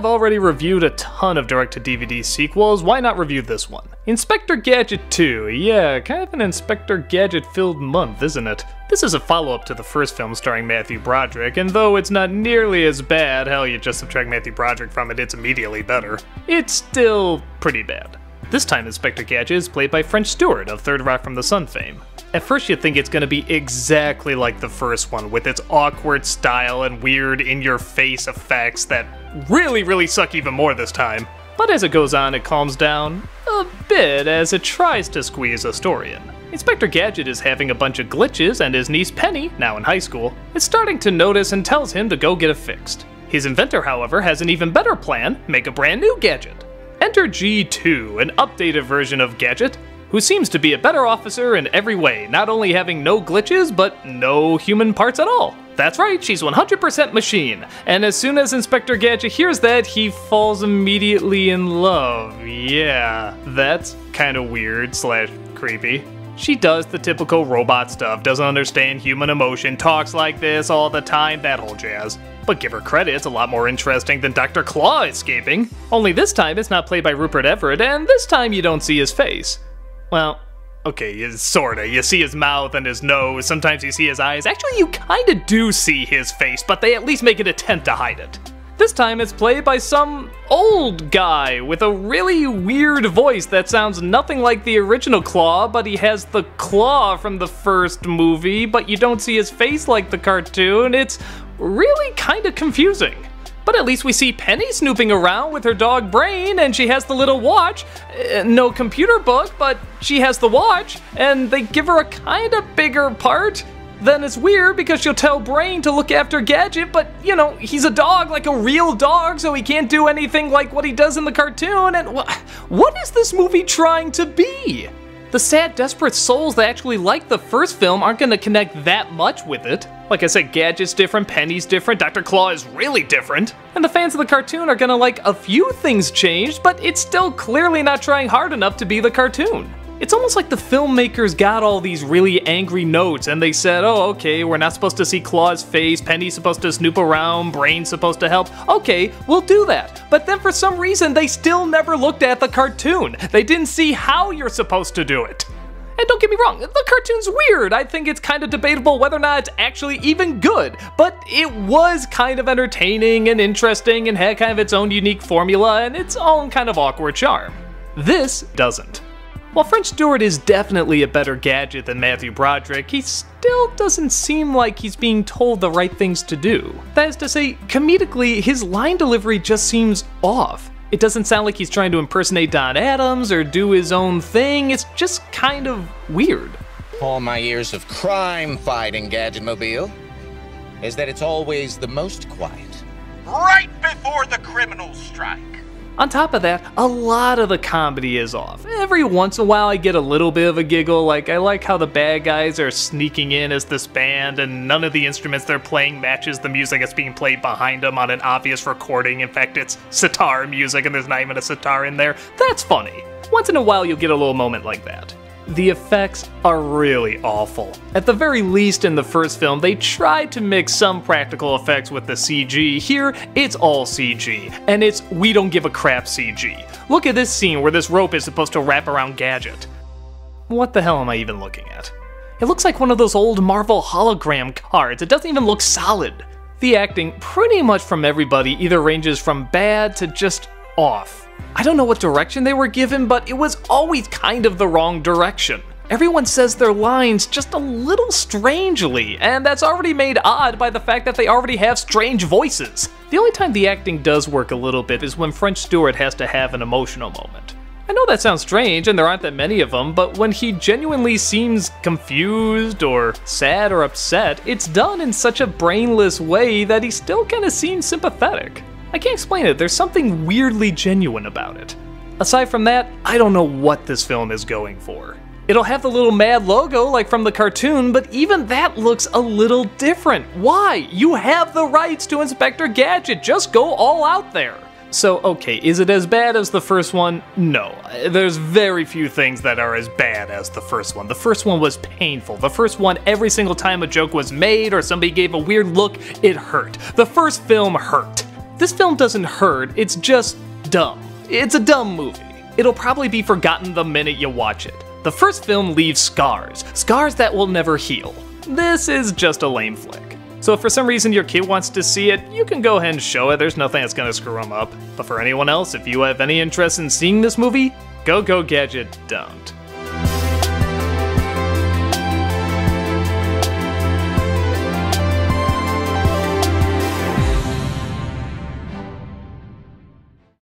I've already reviewed a ton of direct-to-DVD sequels, why not review this one? Inspector Gadget 2, yeah, kind of an Inspector Gadget-filled month, isn't it? This is a follow-up to the first film starring Matthew Broderick, and though it's not nearly as bad, hell, you just subtract Matthew Broderick from it, it's immediately better. It's still pretty bad. This time Inspector Gadget is played by French Stewart of Third Rock from the Sun fame. At first you think it's gonna be exactly like the first one, with its awkward style and weird in-your-face effects that really suck even more this time. But as it goes on, it calms down a bit as it tries to squeeze a story in. Inspector Gadget is having a bunch of glitches, and his niece Penny, now in high school, is starting to notice and tells him to go get it fixed. His inventor, however, has an even better plan: make a brand new gadget. Enter G2, an updated version of Gadget, who seems to be a better officer in every way, not only having no glitches, but no human parts at all. That's right, she's 100% machine, and as soon as Inspector Gadget hears that, he falls immediately in love. Yeah, that's kinda weird / creepy. She does the typical robot stuff, doesn't understand human emotion, talks like this all the time, that whole jazz. But give her credit, it's a lot more interesting than Dr. Claw escaping. Only this time it's not played by Rupert Everett, and this time you don't see his face. Well, okay, sorta. You see his mouth and his nose, sometimes you see his eyes. Actually, you kinda do see his face, but they at least make an attempt to hide it. This time it's played by some old guy with a really weird voice that sounds nothing like the original Claw, but he has the claw from the first movie, but you don't see his face like the cartoon. It's really kinda confusing. But at least we see Penny snooping around with her dog Brain, and she has the little watch. No computer book, but she has the watch, and they give her a kinda bigger part. Then it's weird because she'll tell Brain to look after Gadget, but, you know, he's a dog, like a real dog, so he can't do anything like what he does in the cartoon, and what is this movie trying to be? The sad, desperate souls that actually like the first film aren't gonna connect that much with it. Like I said, Gadget's different, Penny's different, Dr. Claw is really different. And the fans of the cartoon are gonna like a few things changed, but it's still clearly not trying hard enough to be the cartoon. It's almost like the filmmakers got all these really angry notes and they said, oh, okay, we're not supposed to see Claw's face, Penny's supposed to snoop around, Brain's supposed to help. Okay, we'll do that. But then for some reason, they still never looked at the cartoon. They didn't see how you're supposed to do it. And don't get me wrong, the cartoon's weird. I think it's kind of debatable whether or not it's actually even good, but it was kind of entertaining and interesting and had kind of its own unique formula and its own kind of awkward charm. This doesn't. While French Stewart is definitely a better Gadget than Matthew Broderick, he still doesn't seem like he's being told the right things to do. That is to say, comedically, his line delivery just seems off. It doesn't sound like he's trying to impersonate Don Adams or do his own thing, it's just kind of weird. All my years of crime fighting, Gadgetmobile, is that it's always the most quiet. Right before the criminals strike. On top of that, a lot of the comedy is off. Every once in a while I get a little bit of a giggle, like I like how the bad guys are sneaking in as this band and none of the instruments they're playing matches the music that's being played behind them on an obvious recording. In fact, it's sitar music and there's not even a sitar in there. That's funny. Once in a while you'll get a little moment like that. The effects are really awful. At the very least in the first film, they tried to mix some practical effects with the CG. Here, it's all CG, and it's we don't give a crap CG. Look at this scene where this rope is supposed to wrap around Gadget. What the hell am I even looking at? It looks like one of those old Marvel hologram cards. It doesn't even look solid. The acting, pretty much from everybody, either ranges from bad to just off. I don't know what direction they were given, but it was always kind of the wrong direction. Everyone says their lines just a little strangely, and that's already made odd by the fact that they already have strange voices. The only time the acting does work a little bit is when French Stewart has to have an emotional moment. I know that sounds strange, and there aren't that many of them, but when he genuinely seems confused or sad or upset, it's done in such a brainless way that he still kinda seems sympathetic. I can't explain it, there's something weirdly genuine about it. Aside from that, I don't know what this film is going for. It'll have the little mad logo like from the cartoon, but even that looks a little different. Why? You have the rights to Inspector Gadget, just go all out there. So, okay, is it as bad as the first one? No. There's very few things that are as bad as the first one. The first one was painful. The first one, every single time a joke was made or somebody gave a weird look, it hurt. The first film hurt. This film doesn't hurt, it's just dumb. It's a dumb movie. It'll probably be forgotten the minute you watch it. The first film leaves scars that will never heal. This is just a lame flick. So if for some reason your kid wants to see it, you can go ahead and show it, there's nothing that's gonna screw them up. But for anyone else, if you have any interest in seeing this movie, go Gadget, don't.